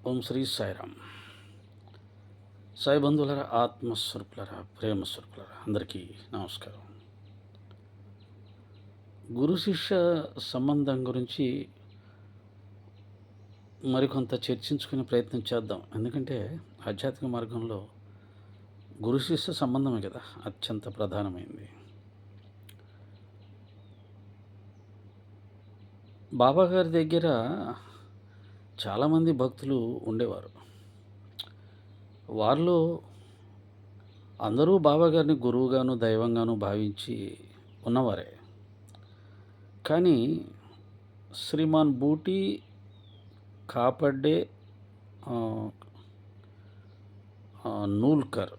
ఓం శ్రీ సాయిరామ్. సాయి బంధువులరా, ఆత్మస్వరూపులరా, ప్రేమస్వరూపులరా, అందరికీ నమస్కారం. గురు శిష్య సంబంధం గురించి మరికొంత చర్చించుకునే ప్రయత్నం చేద్దాం. ఎందుకంటే ఆధ్యాత్మిక మార్గంలో గురు శిష్య సంబంధమే కదా అత్యంత ప్రధానమైంది. బాబా గారి దగ్గర చాలామంది భక్తులు ఉండేవారు. వారిలో అందరూ బాబాగారిని గురువుగాను, దైవంగాను భావించి ఉన్నవారే. కానీ శ్రీమాన్ బూటీ, కాపడ్డే, నూల్కర్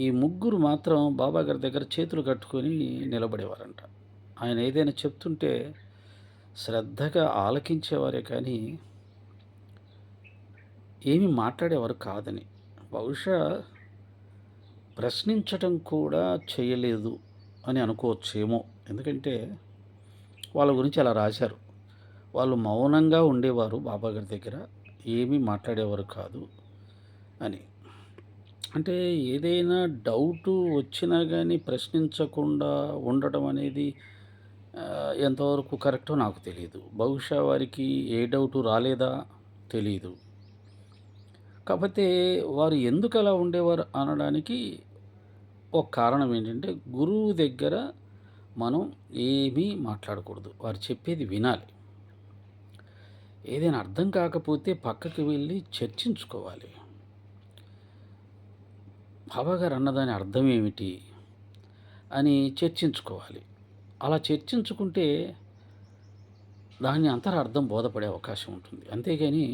ఈ ముగ్గురు మాత్రం బాబాగారి దగ్గర చేతులు కట్టుకొని నిలబడేవారంట. ఆయన ఏదైనా చెప్తుంటే శ్రద్ధగా ఆలకించేవారే కానీ ఏమి మాట్లాడేవారు కాదని. బహుశా ప్రశ్నించటం కూడా చేయలేదు అని అనుకోవచ్చేమో. ఎందుకంటే వాళ్ళ గురించి అలా రాశారు. వాళ్ళు మౌనంగా ఉండేవారు బాబాగారి దగ్గర, ఏమీ మాట్లాడేవారు కాదు అని. అంటే ఏదైనా డౌటు వచ్చినా కానీ ప్రశ్నించకుండా ఉండడం అనేది ఎంతవరకు కరెక్టో నాకు తెలియదు. బహుశా వారికి ఏ డౌటు రాలేదా తెలీదు. కాకపోతే వారు ఎందుకు అలా ఉండేవారు అనడానికి ఒక కారణం ఏంటంటే, గురువు దగ్గర మనం ఏమీ మాట్లాడకూడదు, వారు చెప్పేది వినాలి. ఏదైనా అర్థం కాకపోతే పక్కకి వెళ్ళి చర్చించుకోవాలి. బాబాగారు అన్నదాని అర్థం ఏమిటి అని చర్చించుకోవాలి. అలా చర్చించుకుంటే దాని అంతరార్థం బోధపడే అవకాశం ఉంటుంది. అంతేగాని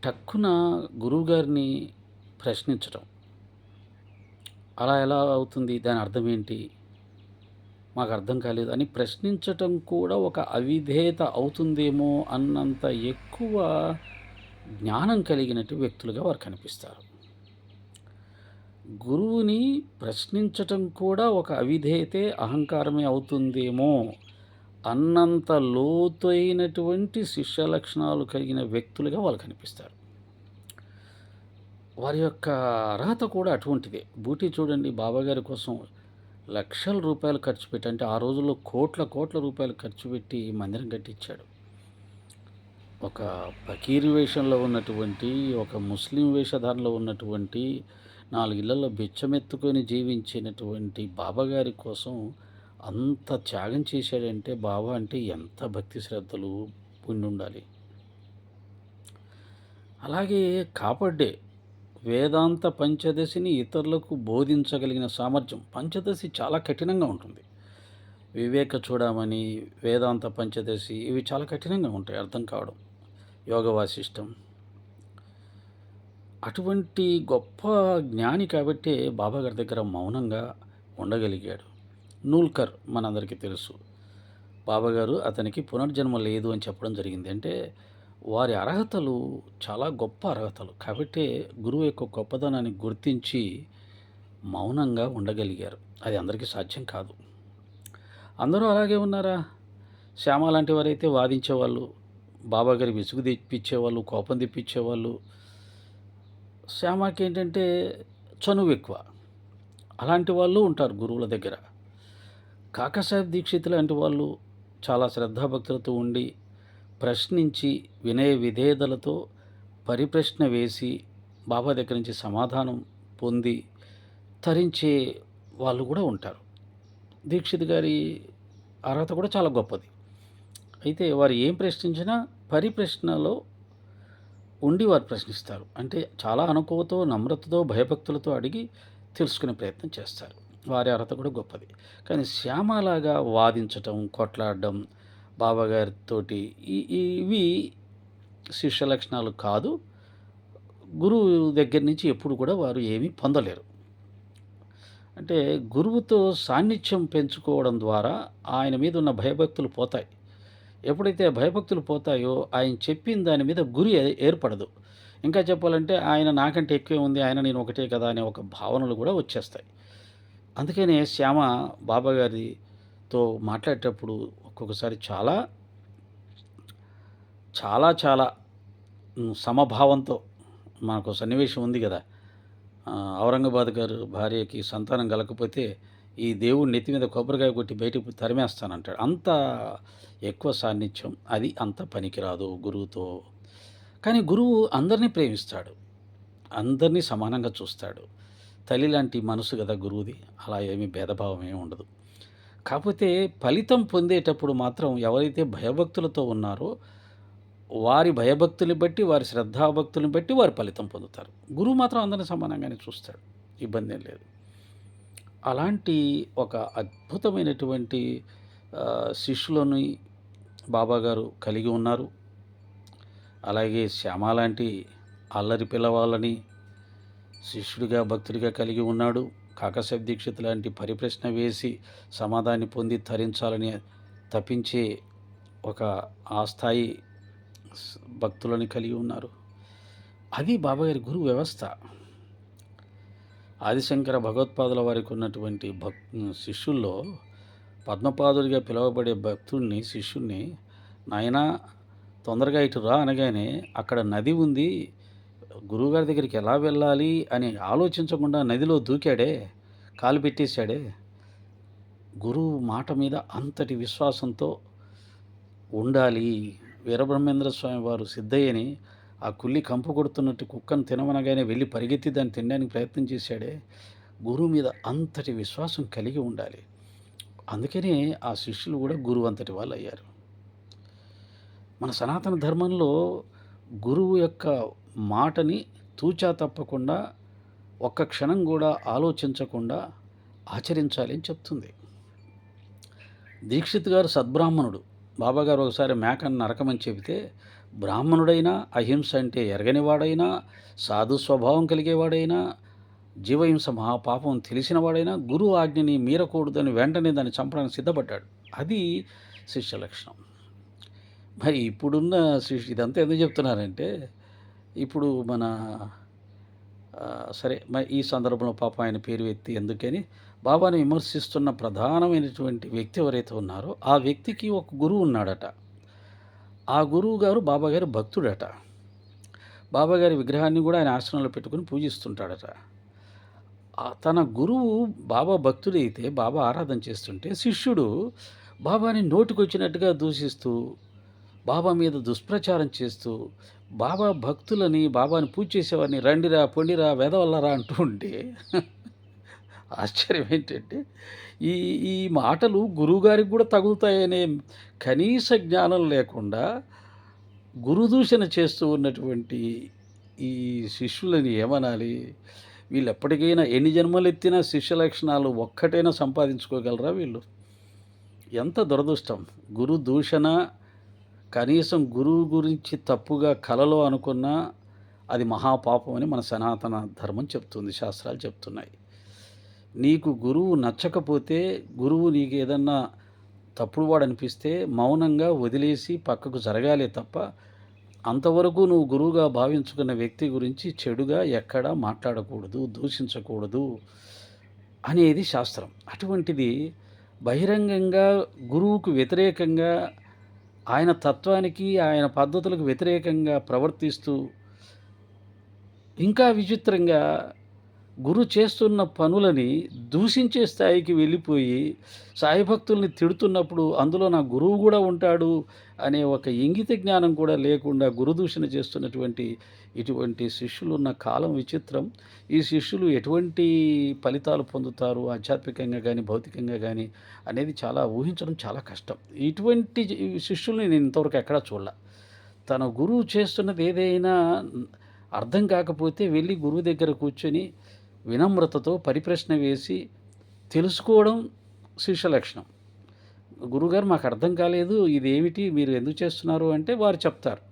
టక్కున గురువుగారిని ప్రశ్నించడం అలా ఎలా అవుతుంది, దాని అర్థం ఏంటి, మాకు అర్థం కాలేదు అని ప్రశ్నించటం కూడా ఒక అవిధేయత అవుతుందేమో అన్నంత ఎక్కువ జ్ఞానం కలిగినట్టు వ్యక్తులుగా వారు కనిపిస్తారు. గురువుని ప్రశ్నించటం కూడా ఒక అవిధేయతే, అహంకారమే అవుతుందేమో అన్నంత లోతైనటువంటి శిష్య లక్షణాలు కలిగిన వ్యక్తులుగా వాళ్ళు కనిపిస్తారు. వారి యొక్క అర్హత కూడా అటువంటిదే. బూటీ చూడండి, బాబాగారి కోసం లక్షల రూపాయలు ఖర్చు పెట్టి, అంటే ఆ రోజుల్లో కోట్ల రూపాయలు ఖర్చు పెట్టి మందిరం కట్టించాడు. ఒక ఫకీరు వేషంలో ఉన్నటువంటి, ఒక ముస్లిం వేషధారణలో ఉన్నటువంటి, 4 ఇళ్లలో బిచ్చమెత్తుకొని జీవించినటువంటి బాబాగారి కోసం అంత త్యాగం చేశాడంటే బాబా అంటే ఎంత భక్తి శ్రద్ధలు ఉండాలి. అలాగే కాపాడ్డే వేదాంత పంచదశిని ఇతరులకు బోధించగలిగిన సామర్థ్యం. పంచదశి చాలా కఠినంగా ఉంటుంది. వివేక చూడమని, వేదాంత పంచదశి ఇవి చాలా కఠినంగా ఉంటాయి అర్థం కావడం. యోగ వాసిష్టం అటువంటి గొప్ప జ్ఞాని కాబట్టే బాబాగారి దగ్గర మౌనంగా ఉండగలిగాడు. నూల్కర్ మనందరికీ తెలుసు. బాబాగారు అతనికి పునర్జన్మ లేదు అని చెప్పడం జరిగింది. అంటే వారి అర్హతలు చాలా గొప్ప అర్హతలు కాబట్టే గురువు యొక్క గొప్పదనాన్ని గుర్తించి మౌనంగా ఉండగలిగారు. అది అందరికీ సాధ్యం కాదు. అందరూ అలాగే ఉన్నారా? శ్యామ లాంటి వారైతే వాదించేవాళ్ళు, బాబాగారి విసుగు తెప్పించేవాళ్ళు, కోపం తెప్పించేవాళ్ళు. శ్యామకి ఏంటంటే చనువు ఎక్కువ. అలాంటి వాళ్ళు ఉంటారు గురువుల దగ్గర. కాకాసాహెబ్ దీక్షిత్ లాంటి వాళ్ళు చాలా శ్రద్ధాభక్తులతో ఉండి, ప్రశ్నించి వినయ విధేయతలతో పరిప్రశ్న వేసి బాబా దగ్గర నుంచి సమాధానం పొంది తరించే వాళ్ళు కూడా ఉంటారు. దీక్షిత్ గారి అర్హత కూడా చాలా గొప్పది. అయితే వారు ఏం ప్రశ్నించినా పరిప్రశ్నలో ఉండి వారు ప్రశ్నిస్తారు. అంటే చాలా అనుకువతో, నమ్రతతో, భయభక్తులతో అడిగి తెలుసుకునే ప్రయత్నం చేస్తారు. వారి అర్హత కూడా గొప్పది. కానీ శ్యామలాగా వాదించటం, కొట్లాడడం బాబాగారితోటి ఇవి శిష్య లక్షణాలు కాదు. గురువు దగ్గర నుంచి ఎప్పుడు కూడా వారు ఏమీ పొందలేరు. అంటే గురువుతో సాన్నిధ్యం పెంచుకోవడం ద్వారా ఆయన మీద ఉన్న భయభక్తులు పోతాయి. ఎప్పుడైతే భయభక్తులు పోతాయో ఆయన చెప్పిన దాని మీద గురి ఏర్పడదు. ఇంకా చెప్పాలంటే ఆయన నాకంటే ఎక్కువే ఉంది, ఆయన నేను ఒకటే కదా అనే ఒక భావనలు కూడా వచ్చేస్తాయి. అందుకనే శ్యామ బాబాగారితో మాట్లాడేటప్పుడు ఒక్కొక్కసారి చాలా చాలా చాలా సమభావంతో మనకు సన్నివేశం ఉంది గదా! ఔరంగాబాద్ గారు భార్యకి సంతానం కలగకపోతే, ఈ దేవుడు నెత్తి మీద కొబ్బరికాయ కొట్టి బయటకి తరిమేస్తానంటాడు. అంత ఎక్కువ సాన్నిధ్యం. అది అంత పనికిరాదు గురువుతో. కానీ గురువు అందరిని ప్రేమిస్తాడు. అందరినీ సమానంగా చూస్తాడు. తల్లి లాంటి మనసు గదా గురువుది. అలా ఏమీ భేదభావం ఏమి ఉండదు. కాపోతే ఫలితం పొందేటప్పుడు మాత్రం ఎవరైతే భయభక్తులతో ఉన్నారో, వారి భయభక్తుల్ని బట్టి, వారి శ్రద్ధాభక్తుల్ని బట్టి వారు ఫలితం పొందుతారు. గురువు మాత్రం అందరిని సమానంగానే చూస్తాడు. ఇబ్బందేం లేదు. అలాంటి ఒక అద్భుతమైనటువంటి శిష్యులని బాబాగారు కలిగి ఉన్నారు. అలాగే శ్యామ లాంటి అల్లరి పిల్లవాళ్ళని శిష్యుడిగా, భక్తుడిగా కలిగి ఉన్నాడు. కాకసాబ్ దీక్షిత్ లాంటి పరిప్రశ్న వేసి సమాధాన్ని పొంది తరించాలని తపించే ఒక ఆ స్థాయి భక్తులని కలిగి ఉన్నారు. అది బాబాగారి గురు వ్యవస్థ. ఆదిశంకర భగవత్పాదుల వారికి ఉన్నటువంటి శిష్యుల్లో పద్మపాదుడిగా పిలువబడే భక్తుడిని, శిష్యుడిని, నాయనా తొందరగా ఇటు రా అనగానే, అక్కడ నది ఉంది, గురువుగారి దగ్గరికి ఎలా వెళ్ళాలి అని ఆలోచించకుండా నదిలో దూకాడే, కాలు పెట్టేశాడే. గురువు మాట మీద అంతటి విశ్వాసంతో ఉండాలి. వీరబ్రహ్మేంద్ర స్వామి వారు సిద్ధయ్యని ఆ కుల్లి కంపు కొడుతున్నట్టు కుక్కను తినమనగానే వెళ్ళి పరిగెత్తి దాన్ని తినడానికి ప్రయత్నం చేశాడే. గురువు మీద అంతటి విశ్వాసం కలిగి ఉండాలి. అందుకనే ఆ శిష్యులు కూడా గురువు అంతటి వాళ్ళు అయ్యారు. మన సనాతన ధర్మంలో గురువు యొక్క మాటని తూచా తప్పకుండా, ఒక్క క్షణం కూడా ఆలోచించకుండా ఆచరించాలి అని చెప్తుంది. దీక్షిత్ గారు సద్బ్రాహ్మణుడు. బాబాగారు ఒకసారి మేకను నరకమని చెబితే, బ్రాహ్మణుడైనా, అహింస అంటే ఎరగనివాడైనా, సాధు స్వభావం కలిగేవాడైనా, జీవహింస మహాపాపం తెలిసినవాడైనా గురువు ఆజ్ఞని మీరకూడదని వెంటనే దాన్ని చంపడానికి సిద్ధపడ్డాడు. అది శిష్య లక్షణం. మరి ఇప్పుడున్న ఇదంతా ఎందుకు చెప్తున్నారంటే, ఇప్పుడు మన సరే మరి ఈ సందర్భంలో పాపం ఆయన పేరు ఎత్తి ఎందుకని, బాబాని విమర్శిస్తున్న ప్రధానమైనటువంటి వ్యక్తి ఎవరైతే ఉన్నారో ఆ వ్యక్తికి ఒక గురువు ఉన్నాడట. ఆ గురువు గారు బాబాగారి భక్తుడట. బాబాగారి విగ్రహాన్ని కూడా ఆయన ఆశ్రమంలో పెట్టుకుని పూజిస్తుంటాడట. తన గురువు బాబా భక్తుడైతే, బాబా ఆరాధన చేస్తుంటే శిష్యుడు బాబాని నోటికొచ్చినట్టుగా దూషిస్తూ, బాబా మీద దుష్ప్రచారం చేస్తూ, బాబా భక్తులని, బాబాని పూజ చేసేవారిని రండిరా, పొండిరా, వెదవల్లరా అంటూ ఉంటే ఆశ్చర్యం ఏంటంటే, ఈ ఈ మాటలు గురువుగారికి కూడా తగులుతాయనే కనీస జ్ఞానం లేకుండా గురుదూషణ చేస్తూ ఉన్నటువంటి ఈ శిష్యులని ఏమనాలి? వీళ్ళు ఎప్పటికైనా ఎన్ని జన్మలెత్తినా శిష్య లక్షణాలు ఒక్కటైనా సంపాదించుకోగలరా వీళ్ళు? ఎంత దురదృష్టం! గురు దూషణ, కనీసం గురువు గురించి తప్పుగా కలలో అనుకున్నా అది మహాపాపం అని మన సనాతన ధర్మం చెప్తుంది, శాస్త్రాలు చెప్తున్నాయి. నీకు గురువు నచ్చకపోతే, గురువు నీకు ఏదన్నా తప్పుడు వాడు అనిపిస్తే మౌనంగా వదిలేసి పక్కకు జరగాలే తప్ప, అంతవరకు నువ్వు గురువుగా భావించుకున్న వ్యక్తి గురించి చెడుగా ఎక్కడా మాట్లాడకూడదు, దూషించకూడదు అనేది శాస్త్రం. అటువంటిది బహిరంగంగా గురువుకు వ్యతిరేకంగా, ఆయన తత్వానికి, ఆయన పద్ధతులకు వ్యతిరేకంగా ప్రవర్తిస్తూ, ఇంకా విచిత్రంగా గురువు చేస్తున్న పనులని దూషించే స్థాయికి వెళ్ళిపోయి, సాయి భక్తుల్ని తిడుతున్నప్పుడు అందులో నా గురువు కూడా ఉంటాడు అనే ఒక ఇంగిత జ్ఞానం కూడా లేకుండా గురుదూషణ చేస్తున్నటువంటి ఇటువంటి శిష్యులు ఉన్న కాలం విచిత్రం. ఈ శిష్యులు ఎటువంటి ఫలితాలు పొందుతారు ఆధ్యాత్మికంగా కానీ, భౌతికంగా కానీ అనేది చాలా ఊహించడం చాలా కష్టం. ఇటువంటి శిష్యుల్ని నేను ఇంతవరకు ఎక్కడా చూడలే. తన గురువు చేస్తున్నది ఏదైనా అర్థం కాకపోతే వెళ్ళి గురువు దగ్గర కూర్చొని వినమ్రతతో పరిప్రశ్న వేసి తెలుసుకోవడం శిష్య లక్షణం. గురువుగారు మాకు అర్థం కాలేదు, ఇదేమిటి, మీరు ఎందుకు చేస్తున్నారు అంటే వారు చెప్తారు.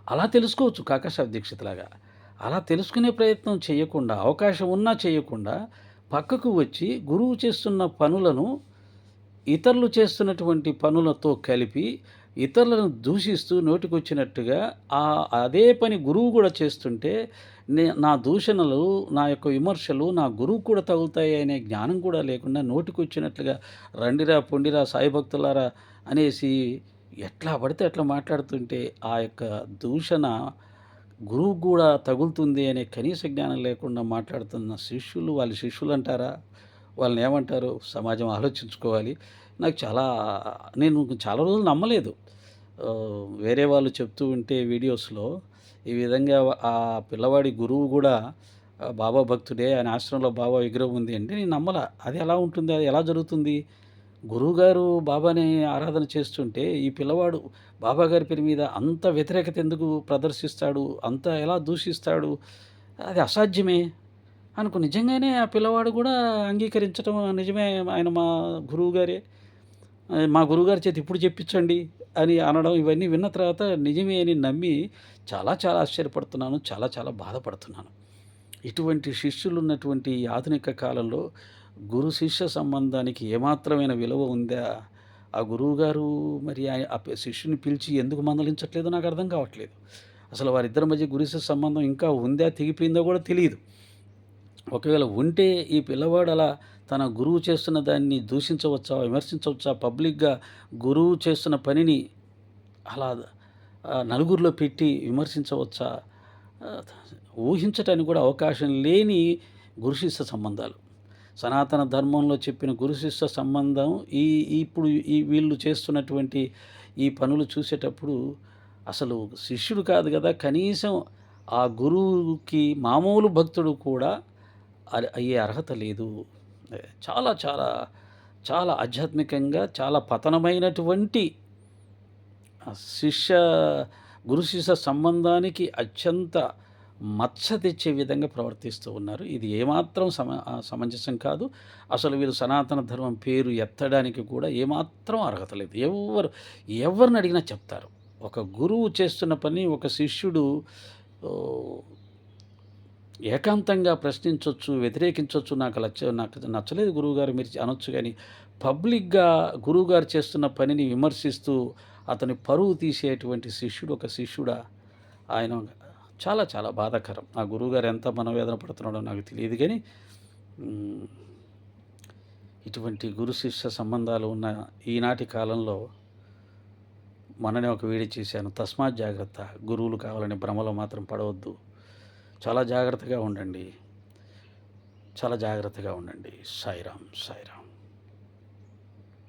అలా తెలుసుకోవచ్చు కాకసాబ్ దీక్షిత్‌లాగా. అలా తెలుసుకునే ప్రయత్నం చేయకుండా, అవకాశం ఉన్నా చేయకుండా పక్కకు వచ్చి గురువు చేస్తున్న పనులను ఇతరులు చేస్తున్నటువంటి పనులతో కలిపి, ఇతరులను దూషిస్తూ నోటికొచ్చినట్టుగా అదే పని గురువు కూడా చేస్తుంటే, నా దూషణలు, నా యొక్క విమర్శలు నా గురువుకు కూడా తగులుతాయి అనే జ్ఞానం కూడా లేకుండా నోటికొచ్చినట్లుగా రండిరా, పొండిరా, సాయి భక్తులారా అనేసి ఎట్లా పడితే అట్లా మాట్లాడుతుంటే ఆ యొక్క దూషణ గురువుకు గూడా తగులుతుంది అనే కనీస జ్ఞానం లేకుండా మాట్లాడుతున్న శిష్యులు, వాళ్ళు శిష్యులంటారా? వాళ్ళనేమంటారో సమాజం ఆలోచించుకోవాలి. నాకు చాలా నేను చాలా రోజులు నమ్మలేదు. వేరే వాళ్ళు చెప్తూ ఉంటే వీడియోస్‌లో ఈ విధంగా ఆ పిల్లవాడి గురువు గూడా బాబా భక్తుడే. ఆయన ఆశ్రమంలో బాబా విగ్రహం ఉంది అంటే నేను నమ్మలా. అది ఎలా ఉంటుంది? అది ఎలా జరుగుతుంది? గురువుగారు బాబాని ఆరాధన చేస్తుంటే, ఈ పిల్లవాడు బాబా గారి పేరు మీద అంత వ్యతిరేకత ఎందుకు ప్రదర్శిస్తాడు? అంత ఎలా దూషిస్తాడు? అది అసాధ్యమే నిజంగానే ఆ పిల్లవాడు గూడా అంగీకరించటం నిజమే. ఆయన మా గురువుగారే. మా గురువుగారి చేత ఇప్పుడు చెప్పించండి అని అనడం ఇవన్నీ విన్న తర్వాత నిజమే అని నమ్మి చాలా చాలా ఆశ్చర్యపడుతున్నాను. చాలా చాలా బాధపడుతున్నాను. ఇటువంటి శిష్యులున్నటువంటి ఈ ఆధునిక కాలంలో గురు శిష్య సంబంధానికి ఏమాత్రమైన విలువ ఉందా? ఆ గురువుగారు మరి శిష్యుని పిలిచి ఎందుకు మందలించట్లేదో నాకు అర్థం కావట్లేదు. అసలు వారిద్దరి మధ్య గురు శిష్య సంబంధం ఇంకా ఉందా? తెగిపోయిందో కూడా తెలీదు. ఒకవేళ ఉంటే ఈ పిల్లవాడు అలా తన గురువు చేస్తున్న దాన్ని దూషించవచ్చా? విమర్శించవచ్చా? పబ్లిక్‌గా గురువు చేస్తున్న పనిని అలా నలుగురిలో పెట్టి విమర్శించవచ్చా? ఆహ్, ఊహించటానికి కూడా అవకాశం లేని గురు శిష్య సంబంధాలు. సనాతన ధర్మంలో చెప్పిన గురు శిష్య సంబంధం ఈ ఇప్పుడు వీళ్ళు చేస్తున్నటువంటి ఈ పనులు చూసేటప్పుడు అసలు శిష్యుడు కాదు గదా! కనీసం ఆ గురువుకి మామూలు భక్తుడు కూడా అయ్యే అర్హత లేదు. చాలా చాలా చాలా ఆధ్యాత్మికంగా చాలా పతనమైనటువంటి శిష్య గురు శిష్య సంబంధానికి అత్యంత మచ్చ తెచ్చే విధంగా ప్రవర్తిస్తూ ఉన్నారు. ఇది ఏమాత్రం సమంజసం కాదు. అసలు వీళ్ళు సనాతన ధర్మం పేరు ఎత్తడానికి కూడా ఏమాత్రం అర్హత లేదు. ఎవరిని అడిగినా చెప్తారు. ఒక గురువు చేస్తున్న పని ఒక శిష్యుడు ఓహ్, ఏకాంతంగా ప్రశ్నించొచ్చు, వ్యతిరేకించొచ్చు. నాకు నచ్చలేదు గురువుగారు మీరు అనొచ్చు గానీ, పబ్లిక్‌గా గురువుగారు చేస్తున్న పనిని విమర్శిస్తూ అతని పరువు తీసేటువంటి శిష్యుడు ఒక శిష్యుడా? ఆయన చాలా చాలా బాధాకరం. ఆ గురువుగారు ఎంత మనోవేదన పడుతున్నాడో నాకు తెలియదు గానీ, హ్మ్. ఇటువంటి గురు శిష్య సంబంధాలు ఉన్న ఈనాటి కాలంలో మొన్ననే ఒక వీడియో చేశాను. తస్మాత్ జాగ్రత్త. గురువులు కావాలని భ్రమలో మాత్రం పడవద్దు. చాలా జాగ్రత్తగా ఉండండి. చాలా జాగ్రత్తగా ఉండండి. సాయిరాం. సాయిరాం.